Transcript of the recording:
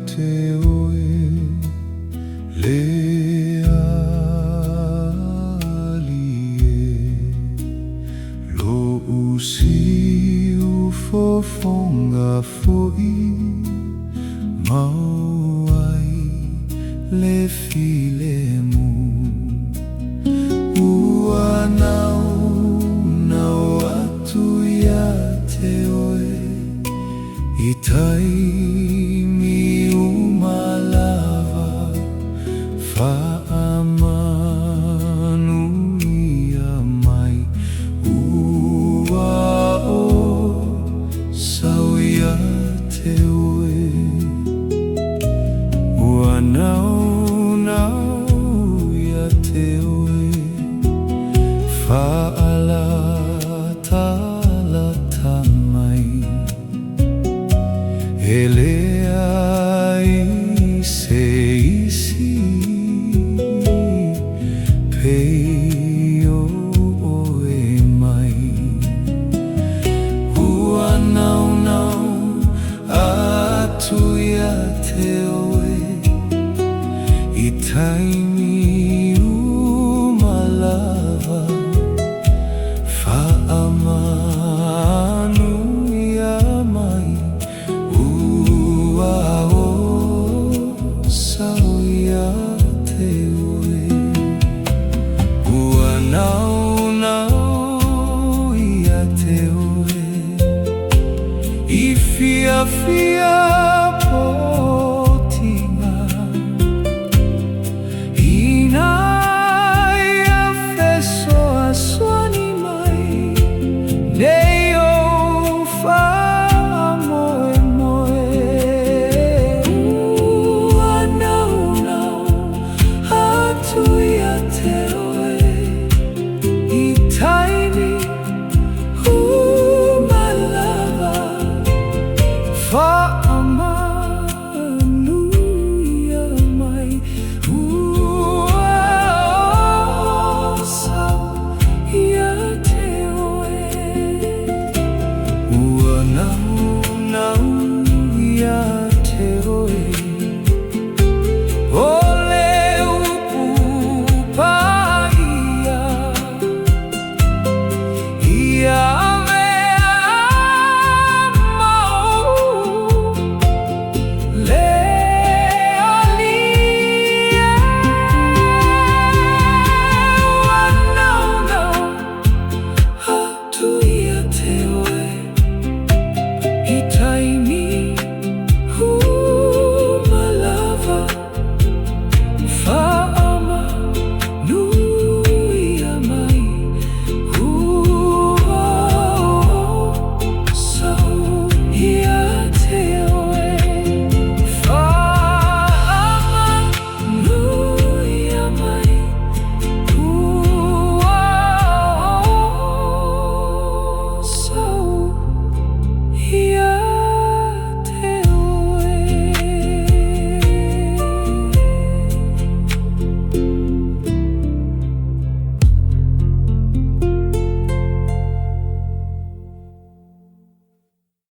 te oe le alie lo usi ufofonga foi mauai le filemu ua nau nau atu ia te oe i taimi umalava whaamanu ia mai ua o sau ia te oe ua nau nau ia te oe whaalata elea i se isi pei o oe mai ua nau nau atu ia te oe i taimi